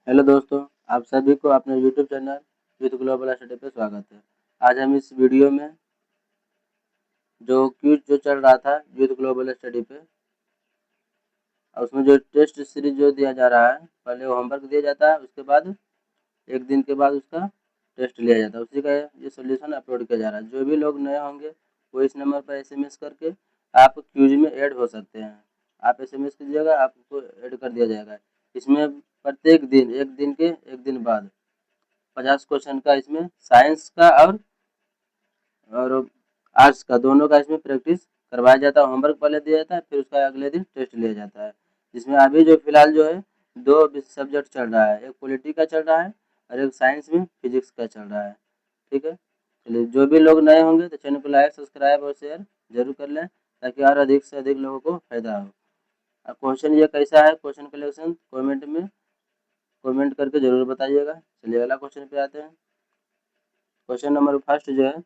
Hello दोस्तों, आप सभी को अपने YouTube channel with global study पे स्वागत है। आज हम इस वीडियो में जो क्विज जो चल रहा था विद ग्लोबल स्टडी पे, और उसमें जो टेस्ट सीरीज जो दिया जा रहा है, पहले वो होमवर्क दिया जाता है, उसके बाद एक दिन के बाद उसका टेस्ट लिया जाता है। उसी का ये सोल्यूशन अपलोड किया जा रहा है। जो भी लोग नए होंगे वो इस नंबर पर एसएमएस करके आप क्यूज में ऐड हो सकते हैं। आप एसएमएस कीजिएगा, आपको ऐड कर दिया जाएगा। इसमें प्रत्येक दिन एक दिन बाद 50 क्वेश्चन का इसमें साइंस का और आर्ट्स का दोनों का इसमें प्रैक्टिस करवाया जाता है। होमवर्क पहले दिया जाता है, फिर उसका अगले दिन टेस्ट लिया जाता है। जिसमें अभी जो फिलहाल जो है दो सब्जेक्ट चल रहा है, एक पॉलिटी का चल रहा है और एक साइंस में फिजिक्स का चल रहा है। ठीक है, चलिए जो भी लोग नए होंगे तो चैनल को लाइक सब्सक्राइब और शेयर जरूर कर लें, ताकि और अधिक से अधिक लोगों को फायदा हो। और क्वेश्चन ये कैसा है, क्वेश्चन कलेक्शन कमेंट करके जरूर बताइएगा। चलिए अगला क्वेश्चन पे आते हैं। क्वेश्चन नंबर फर्स्ट जो है,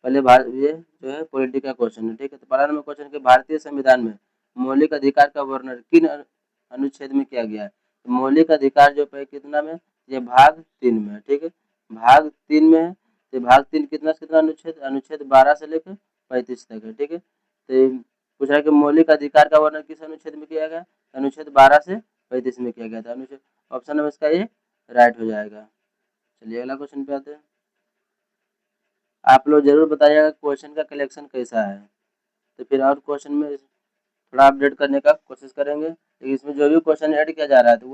पहले ये जो है पॉलिटी का क्वेश्चन है। ठीक है, तो पहला नंबर क्वेश्चन के भारतीय संविधान में मौलिक अधिकार का वर्णन किन अनुच्छेद में किया गया है। तो मौलिक अधिकार जो है कितना में, ये भाग 3 में है। ठीक है, भाग 3 में है। तो भाग 3 कितना से कितना अनुच्छेद, अनुच्छेद 12 से लेकर 35 तक है। ठीक है, तो पूछ रहा है कि मौलिक अधिकार का वर्णन किस अनुच्छेद में किया गया, अनुच्छेद 12 से 35 में किया गया था। अनुच्छेद ऑप्शन नंबर इसका ये राइट हो जाएगा। चलिए अगला क्वेश्चन पे आते हैं। आप लोग जरूर बताइएगा क्वेश्चन का कलेक्शन कैसा है, तो फिर और क्वेश्चन में थोड़ा अपडेट करने का कोशिश करेंगे। लेकिन इसमें जो भी क्वेश्चन ऐड किया जा रहा है तो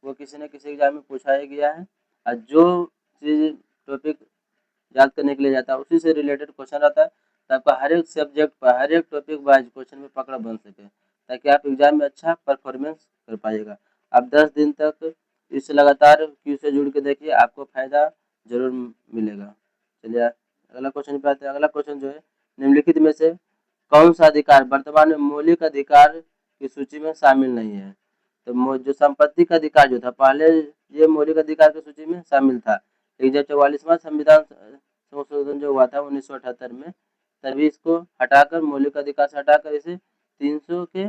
वो किसी न किसी एग्जाम में पूछा ही गया है। और जो चीज़ टॉपिक याद करने के लिए जाता है उसी से रिलेटेड क्वेश्चन रहता है, तो आपका हर एक सब्जेक्ट पर हर एक टॉपिक वाइज क्वेश्चन में पकड़ बन सके, ताकि आप एग्जाम में अच्छा परफॉर्मेंस कर पाइएगा। आप 10 दिन तक इस लगातार क्यू से जुड़ के देखिए, आपको फायदा जरूर मिलेगा। चलिए अगला क्वेश्चन पे आते हैं। अगला क्वेश्चन जो है, निम्नलिखित में से कौन सा अधिकार वर्तमान में मौलिक अधिकार की सूची में शामिल नहीं है। तो जो संपत्ति का अधिकार जो था पहले ये मौलिक अधिकार की सूची में शामिल था, लेकिन जब 44वां संविधान संशोधन जो हुआ था 1978 में, तभी इसको हटाकर मौलिक अधिकार से हटाकर इसे 300 के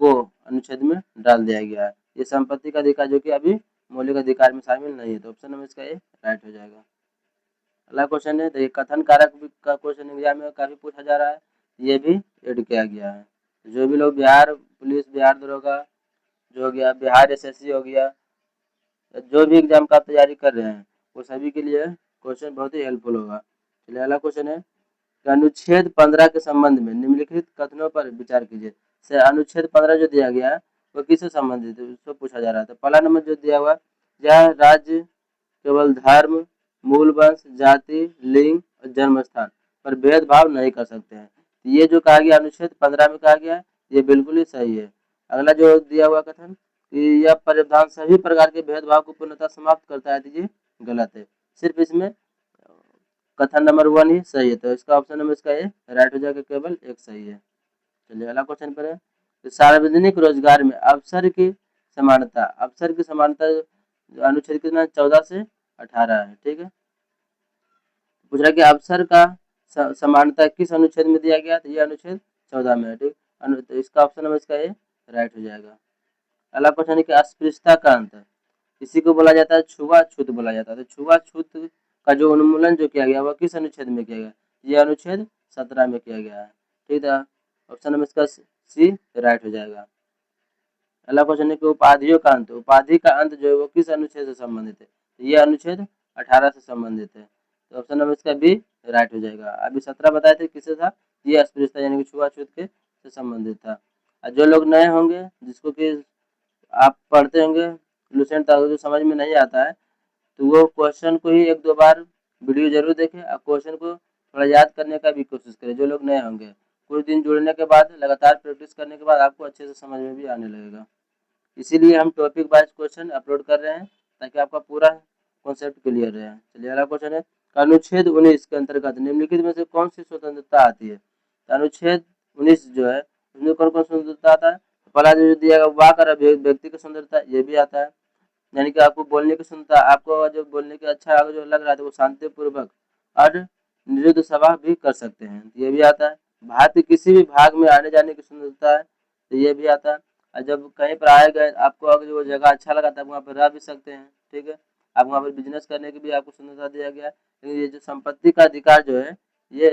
को अनुच्छेद में डाल दिया गया है। ये संपत्ति का अधिकार जो कि अभी मौलिक अधिकार में शामिल नहीं है, तो ऑप्शन नंबर इसका ये राइट हो जाएगा। अगला क्वेश्चन है, देखिए कथन कारक का क्वेश्चन एग्जाम में काफी पूछा जा रहा है, ये भी ऐड किया गया है। जो भी लोग बिहार पुलिस, बिहार दरोगा जो हो गया, बिहार एसएससी हो गया, जो भी एग्जाम का तैयारी कर रहे हैं वो सभी के लिए क्वेश्चन बहुत ही हेल्पफुल होगा। चलिए अगला क्वेश्चन है, अनुच्छेद 15 के संबंध में निम्नलिखित कथनों पर विचार कीजिए। से अनुच्छेद 15 जो दिया गया है वो किससे संबंधित है, उसको पूछा जा रहा था। पहला नंबर जो दिया हुआ, यह राज्य केवल धर्म, मूल वंश, जाति, लिंग और जन्म स्थान पर भेदभाव नहीं कर सकते हैं। ये जो कहा गया अनुच्छेद 15 में कहा गया है, ये बिल्कुल ही सही है। अगला जो दिया हुआ कथन कि यह प्रावधान सभी प्रकार के भेदभाव को पूर्णतः समाप्त करता है, तो ये गलत है। सिर्फ इसमें कथन नंबर 1 ही सही है, तो इसका ऑप्शन नंबर इसका ये राइट हो जाएगा, केवल एक सही है। चलिए अगला क्वेश्चन पर है, तो सार्वजनिक रोजगार में अवसर की समानता अनुच्छेद कितना 14 से 18 है। ठीक है, पूछ रहा है कि अवसर का समानता किस अनुच्छेद में दिया गया, तो ये अनुच्छेद 14 में है। ठीक, तो इसका ऑप्शन नंबर इसका ये राइट हो जाएगा। अगला क्वेश्चन है कि अस्पृश्यता का अंत इसी को बोला जाता है छुआछूत बोला जाता है। तो छुआछूत का जो उन्मूलन जो किया गया वह किस अनुच्छेद में किया गया, ये अनुच्छेद 17 में किया गया है। ठीक है, ऑप्शन नंबर इसका सी राइट हो जाएगा। अगला क्वेश्चन है कि उपाधि का अंत जो है वो किस अनुच्छेद से संबंधित है, तो ये अनुच्छेद 18 से संबंधित है, तो ऑप्शन नंबर इसका बी राइट हो जाएगा। अभी 17 बताए थे किससे था, ये अस्पृश्यता यानी कि छुआछूत के से संबंधित था। और जो लोग नए होंगे जिसको कि आप पढ़ते होंगे लुसेंट जो समझ में नहीं आता है, तो वो क्वेश्चन को ही एक दो बार वीडियो जरूर देखें और क्वेश्चन को थोड़ा याद करने का भी कोशिश करें। जो लोग नए होंगे कुछ दिन जुड़ने के बाद लगातार प्रैक्टिस करने के बाद आपको अच्छे से समझ में भी आने लगेगा। इसीलिए हम टॉपिक वाइज क्वेश्चन अपलोड कर रहे हैं, ताकि आपका पूरा कॉन्सेप्ट क्लियर रहे। चलिए अगला क्वेश्चन है, अनुच्छेद 19 के अंतर्गत निम्नलिखित में से कौन सी स्वतंत्रता आती है। तो अनुच्छेद 19 जो है उसमें कौन कौन स्वतंत्रता आता है, पहला जो दिया गया वाक और व्यक्ति की स्वतंत्रता, ये भी आता है। यानी कि आपको बोलने की स्वतंत्रता, आपको जो बोलने की अच्छा जो लग रहा है तो वो शांतिपूर्वक और निरुद्ध सभा भी कर सकते हैं, ये भी आता है। भारत के किसी भी भाग में आने जाने की स्वतंत्रता है, तो ये भी आता है। और जब कहीं पर आए गए आपको अगर वो जगह अच्छा लगा तो आप वहाँ पर रह भी सकते हैं, ठीक है। आप वहाँ पर बिजनेस करने की भी आपको स्वतंत्रता दिया गया है। लेकिन ये जो संपत्ति का अधिकार जो है ये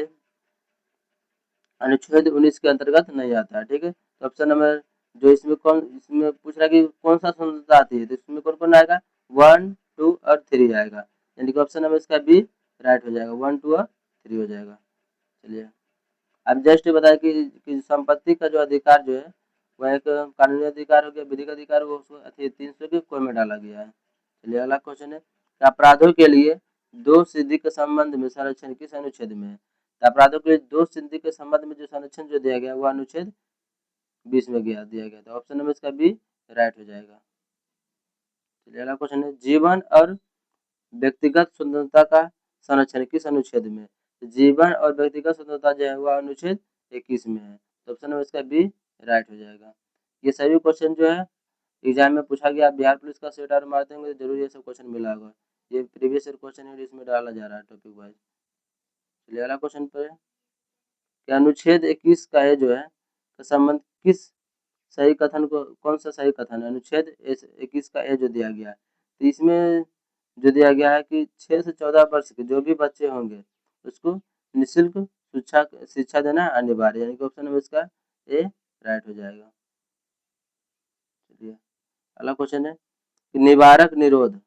अनुच्छेद 19 के अंतर्गत नहीं आता है, ठीक है। तो ऑप्शन नंबर जो इसमें पूछ रहा है कि कौन सा स्वतंत्रता आती है, तो इसमें कौन कौन आएगा, 1, 2 और 3 आएगा, यानी कि ऑप्शन नंबर इसका बी राइट हो जाएगा, 1, 2 और 3 हो जाएगा। चलिए अब जस्ट बताया कि संपत्ति का जो अधिकार जो है वह एक कानूनी अधिकार हो गया, विधिक अधिकार वो 300 के कोई में डाला गया है। चलिए अगला क्वेश्चन है कि अपराधों के लिए दो सिद्धि के संबंध में संरक्षण किस अनुच्छेद में है। तो अपराधों के लिए दो सिद्धि के संबंध में जो संरक्षण जो दिया गया वो अनुच्छेद 20 में दिया गया था। ऑप्शन नंबर इसका बी राइट हो जाएगा। चलिए अगला क्वेश्चन है जीवन और व्यक्तिगत स्वतंत्रता का संरक्षण किस अनुच्छेद में। जीवन और व्यक्तिगत स्वतंत्रता जो है वह अनुच्छेद 21 में है। तो ऑप्शन नंबर इसका बी राइट हो जाएगा। ये सभी क्वेश्चन जो है एग्जाम में पूछा गया, बिहार पुलिस का सेट और मारते होंगे तो जरूर ये सब क्वेश्चन मिला होगा। ये प्रीवियस ईयर क्वेश्चन है, इसमें डाला जा रहा है टॉपिक वाइज। चलिए अगला क्वेश्चन पर है कि अनुच्छेद 21 का है जो है का संबंध किस सही कथन को, कौन सा सही कथन है अनुच्छेद 21 का ए जो दिया गया है। तो इसमें जो दिया गया है कि 6 से 14 वर्ष के जो भी बच्चे होंगे उसको निःशुल्क शिक्षा शिक्षा देना अनिवार्य, यानी कि ऑप्शन नंबर इसका ए राइट हो जाएगा। चलिए अगला क्वेश्चन है कि निवारक निरोध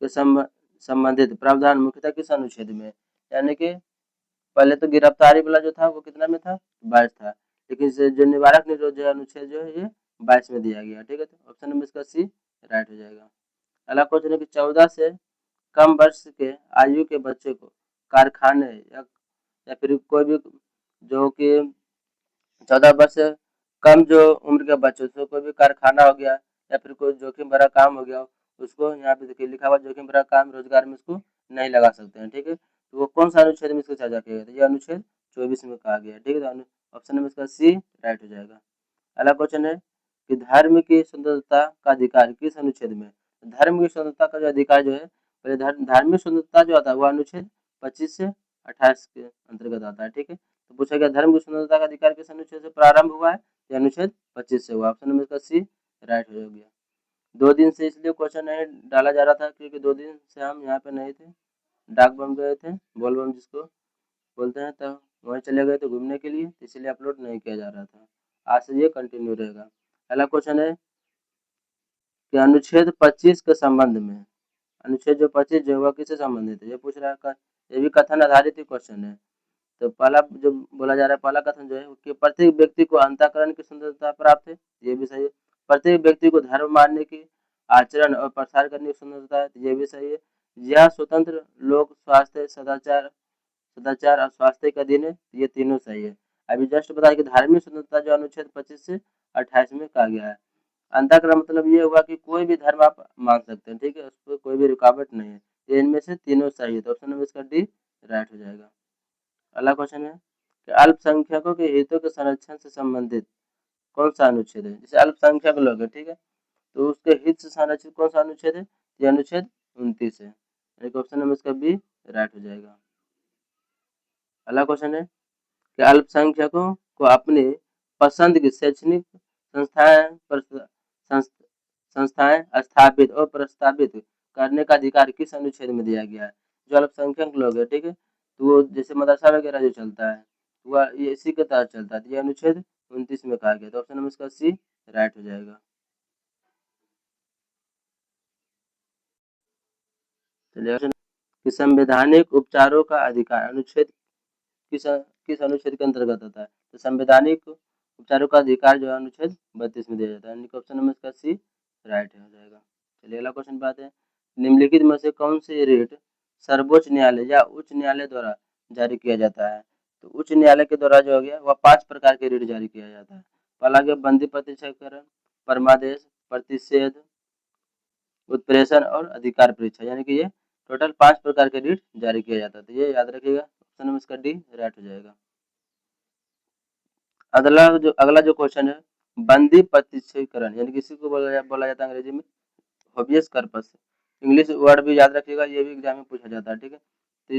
के संबंधित प्रावधान मुख्यतः किस अनुच्छेद में, यानी कि पहले तो गिरफ्तारी वाला जो था वो कितना में था, 22 था, लेकिन जो निवारक निरोध जो अनुच्छेद जो है ये 22 में दिया गया, ठीक है। तो ऑप्शन नंबर इसका सी राइट हो जाएगा। अगला क्वेश्चन है कि 14 से कम वर्ष के आयु के बच्चे को कारखाने या फिर कोई भी जो कि 14 वर्ष से कम जो उम्र के बच्चों से कोई भी कारखाना हो गया या फिर कोई जोखिम भरा काम हो गया उसको यहाँ पे देखिए लिखा हुआ जोखिम भरा काम रोजगार में उसको नहीं लगा सकते हैं, ठीक है। तो वो कौन सा अनुच्छेद में इसको सजा किया गया था, ये अनुच्छेद 24 में कहा गया, ठीक है। तो ऑप्शन नंबर इसका सी राइट हो जाएगा। अगला क्वेश्चन है कि धर्म की स्वतंत्रता का अधिकार किस अनुच्छेद में। धर्म की स्वतंत्रता का जो अधिकार जो है पहले धार्मिक स्वतंत्रता जो आता है वो अनुच्छेद 25 से 28 के अंतर्गत आता है, ठीक है। तो पूछा गया धर्म की स्वतंत्रता का अधिकार किस अनुच्छेद से प्रारंभ हुआ है, ये अनुच्छेद 25 से हुआ, ऑप्शन नंबर इसका सी राइट हो गया। 2 दिन से इसलिए क्वेश्चन नहीं डाला जा रहा था क्योंकि 2 दिन से हम यहाँ पे नहीं थे, डाक बम गए थे, बोल बम जिसको बोलते हैं, तो वहीं चले गए थे घूमने के लिए, इसलिए अपलोड नहीं किया जा रहा था। आज से ये कंटिन्यू रहेगा। अगला क्वेश्चन है कि अनुच्छेद 25 के संबंध में, अनुच्छेद जो 25 जो है किससे संबंधित है, ये पूछ रहा है, ये भी कथन आधारित ही क्वेश्चन है। तो पहला जो बोला जा रहा है पहला कथन जो है कि प्रत्येक व्यक्ति को अंतःकरण की स्वतंत्रता प्राप्त है, ये भी सही है। प्रत्येक व्यक्ति को धर्म मानने की, आचरण और प्रसार करने की स्वतंत्रता है, ये भी सही है। यह स्वतंत्र लोक स्वास्थ्य सदाचार सदाचार और स्वास्थ्य का दिन है, ये तीनों सही है। अभी जस्ट बताया कि धार्मिक स्वतंत्रता जो अनुच्छेद 25 से 28 में कहा गया है। अंतःकरण मतलब ये हुआ कि कोई भी धर्म आप मान सकते हैं, ठीक है, उस पर कोई भी रुकावट नहीं है। ये इनमें से तीनों सही है, तो ऑप्शन नंबर इसका डी राइट हो जाएगा। अगला क्वेश्चन है कि अल्पसंख्यकों के हितों के संरक्षण से संबंधित कौन सा अनुच्छेद है। जैसे अल्पसंख्यक लोग है, ठीक है, तो उसके हित से संरक्षित कौन सा अनुच्छेद है, ये अनुच्छेद 29 है, एक ऑप्शन नंबर इसका बी राइट हो जाएगा। अगला क्वेश्चन है कि अल्पसंख्यकों को अपनी पसंद की शैक्षणिक संस्थाएं स्थापित और प्रस्तावित करने का अधिकार किस अनुच्छेद में दिया गया है। जो अल्पसंख्यक लोग है, ठीक है, तो वो जैसे मदरसा वगैरह जो चलता है वह ये इसी के तहत चलता है, तो ये अनुच्छेद 29 में कहा गया, तो ऑप्शन नंबर इसका सी राइट हो जाएगा। चलिए कि संवैधानिक उपचारों का अधिकार अनुच्छेद किस किस अनुच्छेद के अंतर्गत आता है। तो संवैधानिक उपचारों का अधिकार जो है अनुच्छेद 32 में दिया जाता है, ऑप्शन नंबर इसका सी राइट हो जाएगा। चलिए अगला क्वेश्चन बात है निम्नलिखित में से कौन से रिट सर्वोच्च न्यायालय या उच्च न्यायालय द्वारा जारी किया जाता है। तो उच्च न्यायालय के द्वारा जो हो गया वह 5 प्रकार के रिट जारी किया जाता है। पहला गया बंदी प्रतिच्छेदन, परमादेश, प्रतिषेध, उत्प्रेषण और अधिकार परीक्षा, यानी कि ये टोटल 5 प्रकार के रिट जारी किया जाता है, तो ये याद रखिएगा, ऑप्शन नंबर इसका डी राइट हो जाएगा। अगला जो क्वेश्चन है बंदी प्रतिच्छेदन, यानी किसी को बोला जाता है अंग्रेजी में हॉबियस कर्पस, इंग्लिश वर्ड भी याद रखिएगा, ये भी एग्जाम में पूछा जाता है, ठीक है।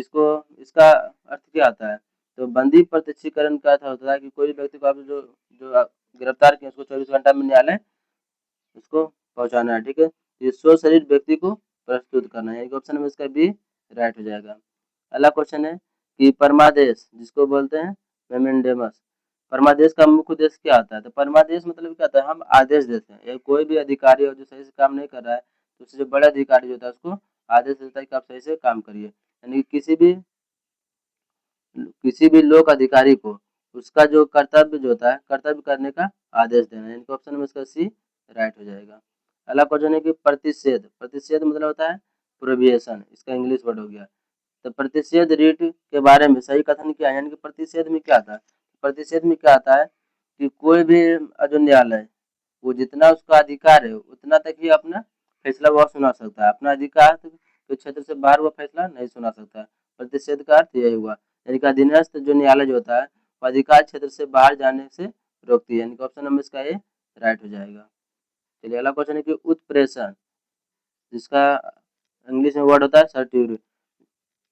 तो इसका अर्थ क्या आता है। तो बंदी प्रत्यक्षीकरण का अर्थ होता है कि कोई व्यक्ति को आप जो गिरफ्तार किया उसको 24 घंटा में न्यायालय उसको पहुंचाना है। ठीक है, ये स्वशरीर व्यक्ति को प्रस्तुत करना है, ऑप्शन नंबर इसका बी राइट हो जाएगा। अगला क्वेश्चन है कि परमादेश जिसको बोलते हैं मेमेंडेमस, परमादेश का मुख्य उद्देश्य क्या होता है? तो परमादेश मतलब क्या होता है, हम आदेश देते हैं, या कोई भी अधिकारी हो जो सही से काम नहीं कर रहा है तो उससे जो बड़ा अधिकारी जो होता है उसको आदेश देता है कि आप सही से काम करिए, यानी कि किसी भी लोक अधिकारी को उसका जो कर्तव्य जो होता है कर्तव्य करने का आदेश देना है, यानी ऑप्शन में इसका सी राइट हो जाएगा। अगला क्वेश्चन है कि प्रतिषेध, प्रतिषेध मतलब होता है प्रोहिबिशन, इसका इंग्लिश वर्ड हो गया। तो प्रतिषेध रीट के बारे में सही कथन क्या है, यानी कि प्रतिषेध में क्या आता है? प्रतिषेध में क्या आता है कि कोई भी जो न्यायालय वो जितना उसका अधिकार है उतना तक ही अपना फैसला वह सुना सकता है, अपना अधिकार के क्षेत्र से बाहर वो फैसला नहीं सुना सकता है। प्रतिषेध का अर्थ यही हुआ, यानी कि अधीनस्थ जो न्यायालय जो होता है वो अधिकार क्षेत्र से बाहर जाने से रोकती है, यानी कि ऑप्शन नंबर इसका ए राइट हो जाएगा। चलिए अगला क्वेश्चन है कि उत्प्रेषण, जिसका इंग्लिश में वर्ड होता है सर्टिफिकेट,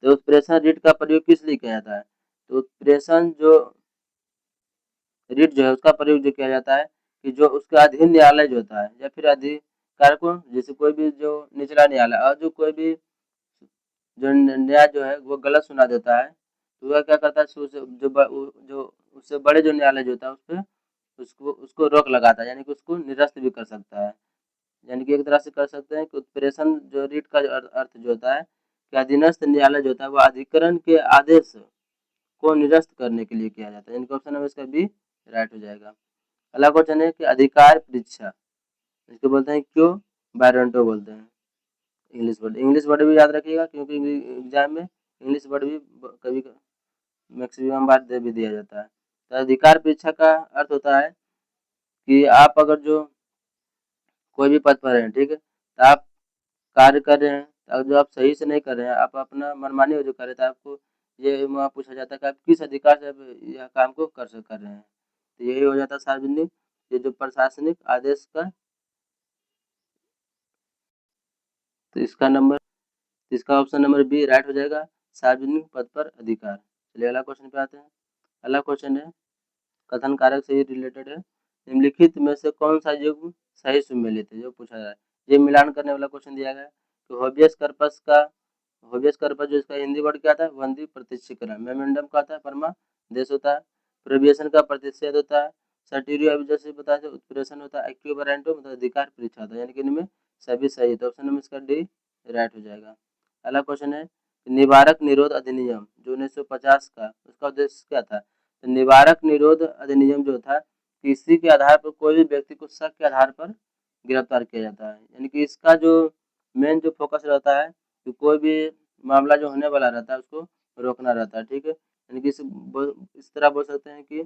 तो उत्प्रेषण रीट का प्रयोग किस लिए किया जाता है? तो उत्प्रेषण जो रीट जो है उसका प्रयोग जो किया जाता है कि जो उसका अधीन न्यायालय जो होता है या फिर अधिकार को, जैसे कोई भी जो निचला न्यायालय और जो कोई भी जो न्याय जो है वो गलत सुना देता है तो वह क्या करता है जो उससे बड़े जो न्यायालय जो होता है उस पर उसको रोक लगाता है, यानी कि उसको निरस्त भी कर सकता है। यानी कि एक तरह से कर सकते हैं कि उत्प्रेषण जो रीट का अर्थ जो होता है कि अधीनस्थ न्यायालय जो होता है वो अधिकरण के आदेश को निरस्त करने के लिए किया जाता है, यानी कि ऑप्शन नंबर इसका बी राइट हो जाएगा। अगला क्वेश्चन है कि अधिकार परीक्षा, इसको बोलते हैं क्यों वारंटो बोलते हैं, इंग्लिश वर्ड भी याद रखिएगा क्योंकि एग्जाम में इंग्लिश वर्ड भी कभी मैक्सिमम बार दे भी दिया जाता है। तो अधिकार परीक्षा का अर्थ होता है कि आप अगर जो कोई भी पद पर हैं, ठीक है, तो आप कार्य कर रहे हैं, तो जो आप सही से नहीं कर रहे हैं, आप अपना मनमानी जो कर रहे थे, आपको ये वहाँ पूछा जाता है कि आप किस अधिकार से यह काम को कर रहे हैं, तो यही हो जाता है सार्वजनिक ये जो प्रशासनिक आदेश का, तो इसका ऑप्शन नंबर बी राइट हो जाएगा, सार्वजनिक पद पर अधिकार। चलिए अगला क्वेश्चन पे आते हैं। अगला क्वेश्चन है कथन कारक से ही रिलेटेड है, निम्नलिखित में से कौन सा युग्म सही सुमेलित है, जो पूछा जाए, ये मिलान करने वाला क्वेश्चन दिया गया है। तो होबियस कर्पस जो इसका हिंदी वर्ड क्या था, वंदी प्रतिष्ठीकरण, मेमोरेंडम का आता है परमादेश होता है, प्रोहिबिशन का प्रतिषेध होता है, सर्टिरियो अभी जैसे बताया था उत्प्रेषण होता है, एक्विवारेंटो मतलब अधिकार परीक्षा होता है, यानी कि इनमें सभी सही है, तो ऑप्शन नंबर इसका डी राइट हो जाएगा। अगला क्वेश्चन है निवारक निरोध अधिनियम जो 1950 का, उसका उद्देश्य क्या था? तो निवारक निरोध अधिनियम जो था किसी के आधार पर कोई भी व्यक्ति को शक के आधार पर गिरफ्तार किया जाता है, यानी कि इसका जो मेन जो फोकस रहता है कि कोई भी मामला जो होने वाला रहता है उसको रोकना रहता है। ठीक है, यानी कि इस तरह बोल सकते हैं कि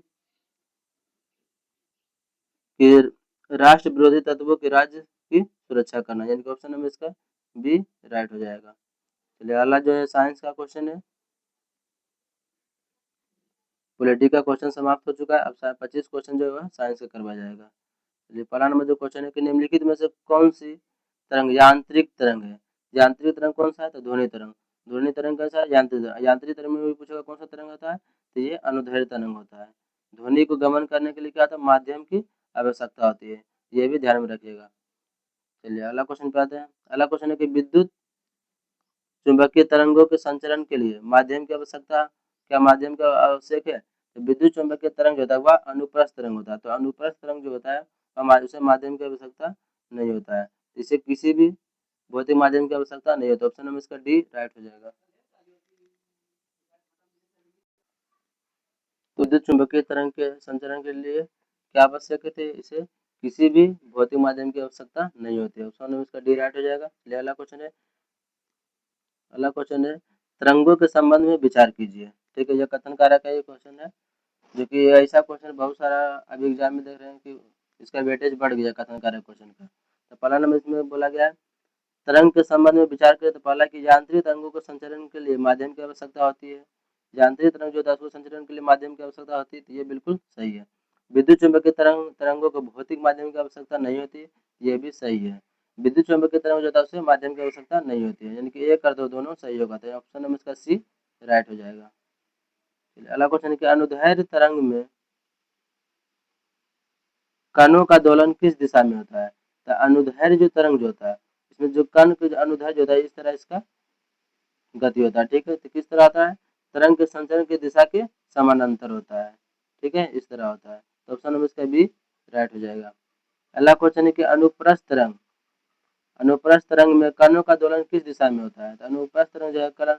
राष्ट्र विरोधी तत्वों के राज्य की सुरक्षा करना, यानी कि ऑप्शन नंबर इसका बी राइट हो जाएगा। चलिए अगला जो है साइंस का क्वेश्चन है, पॉलिटी का क्वेश्चन समाप्त हो चुका है, अब 25 क्वेश्चन जो है साइंस का करवाया जाएगा। चलिए पहला नंबर जो क्वेश्चन है कि निम्नलिखित में से कौन सी तरंग यांत्रिक तरंग है? यांत्रिक तरंग कौन सा है? तो ध्वनि तरंग। ध्वनि तरंग कैसा है? यांत्रिक तरंग में भी पूछेगा कौन सा तरंग होता है, तो ये अनुदैर्ध्य तरंग होता है। ध्वनि को गमन करने के लिए क्या होता है, माध्यम की आवश्यकता होती है, ये भी ध्यान में रखिएगा। चलिए अगला क्वेश्चन पे आते हैं। अगला क्वेश्चन है कि विद्युत चुंबकीय तरंगों के संचरण के लिए माध्यम की आवश्यकता, क्या माध्यम का आवश्यक है? तो विद्युत चुंबकीय तरंग जो होता है वह अनुप्रस्थ तरंग होता है, तो अनुप्रस्थ तरंग जो होता है उसे माध्यम की आवश्यकता नहीं होता है, इसे किसी भी भौतिक माध्यम की आवश्यकता नहीं होती, ऑप्शन नंबर इसका डी राइट हो जाएगा। विद्युत चुंबकीय तरंग के संचरण के लिए क्या आवश्यक है? इसे किसी भी भौतिक माध्यम की आवश्यकता नहीं होती है, ऑप्शन नंबर इसका डी राइट हो जाएगा। अगला क्वेश्चन है, अगला क्वेश्चन है तरंगों के संबंध में विचार कीजिए। ठीक है, यह कथन कारक का ये क्वेश्चन है, जो कि ऐसा क्वेश्चन बहुत सारा अभी एग्जाम में देख रहे हैं कि इसका वेटेज बढ़ गया कथन कारक क्वेश्चन का। तो पहला नंबर इसमें बोला गया है तरंग के संबंध में विचार करें, तो पहला कि यांत्रिक तरंगों को संचरण के लिए माध्यम की आवश्यकता होती है, यांत्रिक तरंग जो होता है उसको संचरण के लिए माध्यम की आवश्यकता होती है, तो ये बिल्कुल सही है। विद्युत चुंबकीय तरंगों को भौतिक माध्यम की आवश्यकता नहीं होती, ये भी सही है। विद्युत चुंबकीय तरंग जो होता है उससे माध्यम की आवश्यकता नहीं होती है, यानी कि एक कर दो दोनों सही होगा, तो ऑप्शन नंबर इसका सी राइट हो जाएगा। अगला क्वेश्चन है कि अनुदैर्ध्य तरंग में कणों का दोलन किस दिशा में होता है? तो अनुदैर्ध्य जो तरंग जो होता है, इसमें जो कण के अनुदैर्ध्य होता है, इस तरह इसका गति होता है। ठीक है, तो किस तरह आता है? तरंग के संचरण की दिशा के समानांतर होता है। ठीक है, इस तरह होता है। तो ऑप्शन नंबर इसका बी राइट हो जाएगा। अगला क्वेश्चन है कि अनुप्रस्थ तरंग, अनुप्रस्थ तरंग में कणों का दोलन किस दिशा में होता है? तो अनुप्रस्थ तरंग जो है कण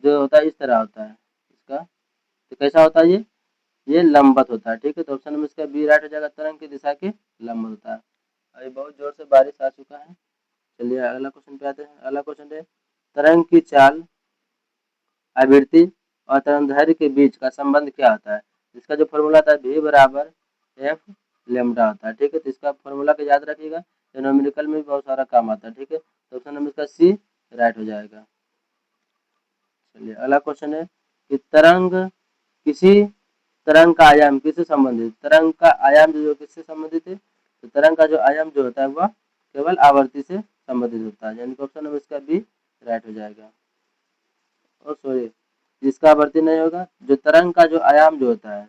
जो होता है इस तरह होता है इसका। तो कैसा होता है ये लंबवत होता है। ठीक है, तो ऑप्शन नंबर इसका बी राइट हो जाएगा, तरंग की दिशा के लंबवत होता है। अभी बहुत जोर से बारिश आ चुका है। चलिए अगला क्वेश्चन पे आते हैं। अगला क्वेश्चन है तरंग की चाल, आवृत्ति और तरंगदैर्ध्य के बीच का संबंध क्या होता है? इसका जो फॉर्मूला था v बराबर एफ लेमडा होता है। ठीक है, तो इसका फॉर्मूला को याद रखिएगा, न्यूमेरिकल में भी बहुत सारा काम आता है। ठीक है, तो ऑप्शन नंबर इसका सी राइट हो जाएगा। चलिए अगला क्वेश्चन है कि किसी तरंग का आयाम किससे संबंधित? तरंग का आयाम जो किससे संबंधित है? तो तरंग का जो आयाम जो होता है वह केवल आवर्ती से संबंधित होता है, यानी कि ऑप्शन नंबर इसका बी राइट हो जाएगा। और सॉरी, जिसका आवर्ती नहीं होगा, जो तरंग का जो आयाम जो होता है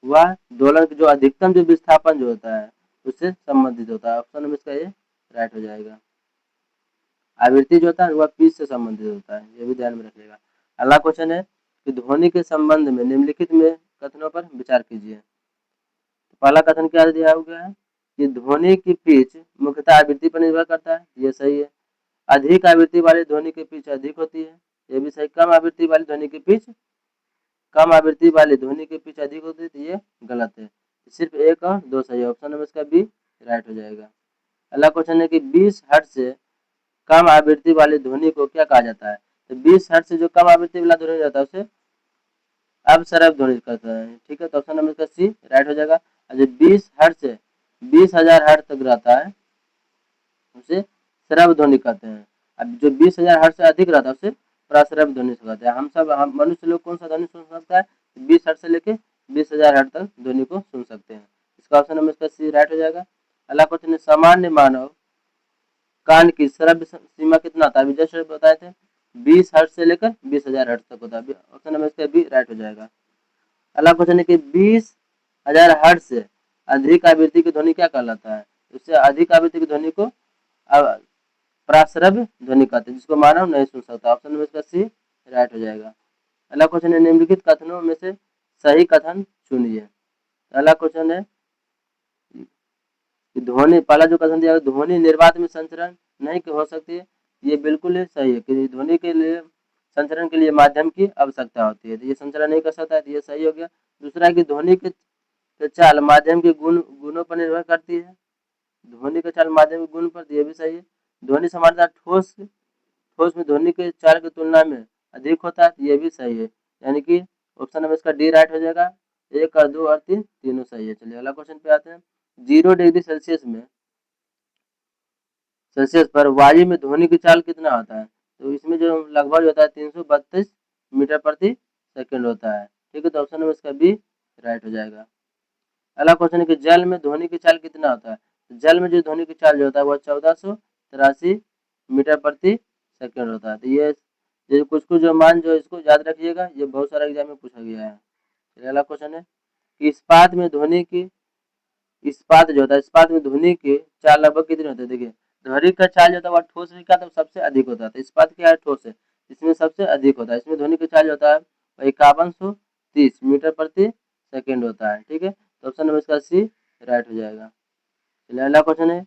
वह दोलन जो अधिकतम जो विस्थापन जो होता है उससे संबंधित होता है। ऑप्शन नंबर इसका ये राइट हो जाएगा। आवृत्ति जो होता है वह पीच से संबंधित होता है, ये भी ध्यान में रखिएगा। अगला क्वेश्चन है कि ध्वनि के संबंध में निम्नलिखित में कथनों पर विचार कीजिए। तो पहला कथन क्या दिया हुआ है कि ध्वनि की पिच मुख्यतः आवृत्ति पर निर्भर करता है, ये सही है। अधिक आवृत्ति वाली ध्वनि की पिच अधिक होती है, ये भी सही। कम आवृत्ति वाली ध्वनि की पिच अधिक होती है, तो ये गलत है। सिर्फ एक और दो सही है, ऑप्शन नंबर इसका बी राइट हो जाएगा। अगला क्वेश्चन है कि 20 हर्ट्ज से कम आवृत्ति वाली ध्वनि को क्या कहा जाता है? तो 20 हर्ट्ज से जो कम आवृत्ति वाला ध्वनि जाता है उसे अपसरब ध्वनि कहते हैं। ठीक है, तो ऑप्शन नंबर इसका सी राइट हो जाएगा। और जो 20 हर्ट्ज से 20,000 हर्ट्ज तक रहता है उसे श्रव्य ध्वनि कहते हैं। अब जो 20,000 हर्ट्ज से अधिक रहता है उसे प्रश्रव्य ध्वनि से कहते हैं। हम मनुष्य लोग कौन सा ध्वनि सुन सकता है? 20 हर्ट्ज से लेके 20,000 हर्ट्ज तक ध्वनि को सुन सकते हैं। इसका ऑप्शन नंबर इसका सी राइट हो जाएगा। अगला क्वेश्चन है सामान्य मानव कान की श्रव्य सीमा कितना था? अभी जस्ट बताए थे 20 हर्ट्ज से लेकर 20,000 हर्ट्ज तक होता है। ऑप्शन नंबर इसका बी राइट हो जाएगा। अगला क्वेश्चन है कि 20,000 हर्ट्ज से अधिक आवृत्ति की ध्वनि क्या कहलाता है? उससे अधिक आवृत्ति की ध्वनि को प्राश्रव्य ध्वनि कहते हैं, जिसको मानव नहीं सुन सकता। ऑप्शन नंबर इसका सी राइट हो जाएगा। अगला क्वेश्चन है निम्नलिखित कथनों में से सही कथन चुनिए। अगला क्वेश्चन है कि ध्वनि, पहला जो कथन दिया ध्वनि निर्वात में संचरण नहीं हो सकती है, ये बिल्कुल ही सही है कि ध्वनि के लिए संचरण के लिए माध्यम की आवश्यकता होती है, तो ये संचरण नहीं कर सकता है, तो ये सही हो गया। दूसरा कि ध्वनि के चाल माध्यम के गुणों पर निर्भर करती है, ध्वनि के चाल माध्यम के गुण पर, ये भी सही है। ध्वनि समानता ठोस ठोस में ध्वनि के चाल की तुलना में अधिक होता है, ये भी सही है, यानी कि ऑप्शन नंबर इसका डी राइट हो जाएगा। 1 और 2 और 3 तीनों सही है। चलिए अगला क्वेश्चन पे आते हैं। 0 डिग्री सेल्सियस पर वायु में ध्वनि की चाल कितना होता है? तो इसमें जो लगभग होता है 332 मीटर प्रति सेकंड होता है। ठीक है, तो ऑप्शन नंबर इसका बी राइट हो जाएगा। अगला क्वेश्चन है कि जल में ध्वनि की चाल कितना होता है? तो जल में जो ध्वनि की चाल जो होता है वह 1483 मीटर प्रति सेकंड होता है। तो ये कुछ कुछ जो मान जो इसको याद रखिएगा, ये बहुत सारा एग्जाम में पूछा गया है। अगला क्वेश्चन है कि इस्पात जो होता है, इस्पात में ध्वनि की चाल लगभग कितनी होती है? देखिए ध्वनि का चाल जो होता है वह ठोस का तो सबसे अधिक होता है, तो इस्पात क्या है? ठोस है, इसमें सबसे अधिक होता है। इसमें ध्वनि की चाल जो होता है 5130 मीटर प्रति सेकेंड होता है। ठीक है, तो ऑप्शन नंबर इसका सी राइट हो जाएगा। अगला क्वेश्चन है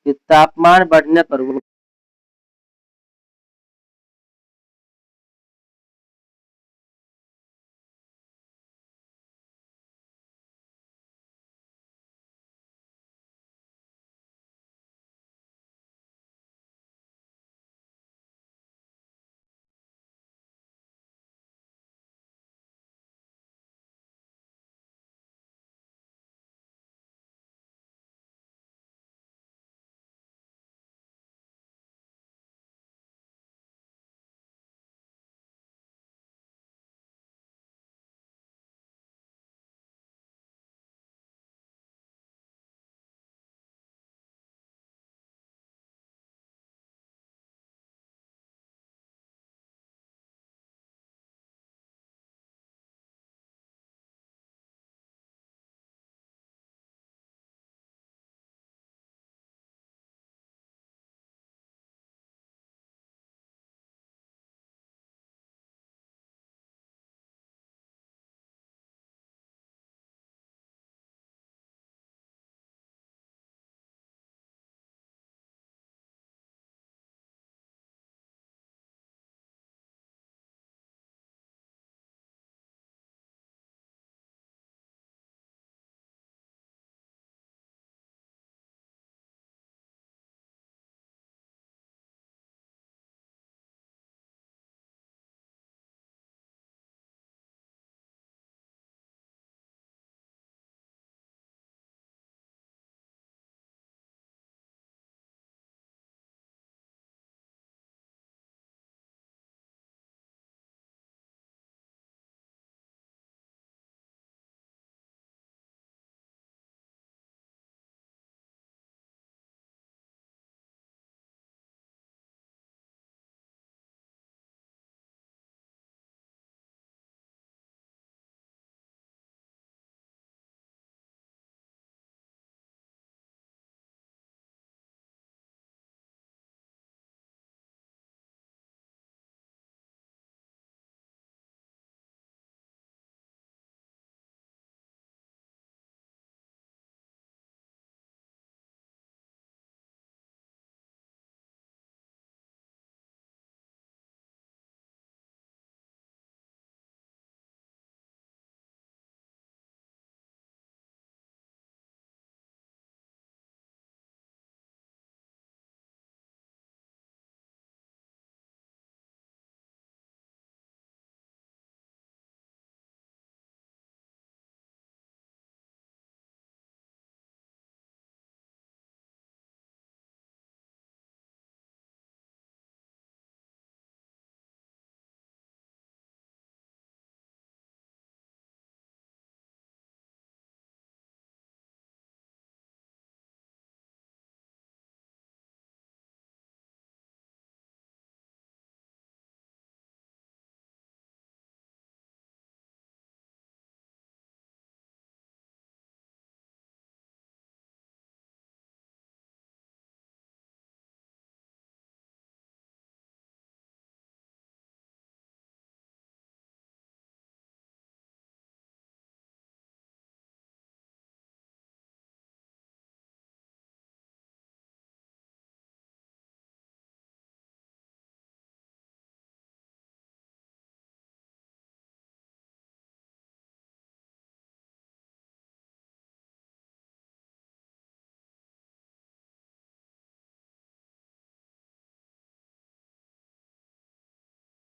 कि तापमान बढ़ने पर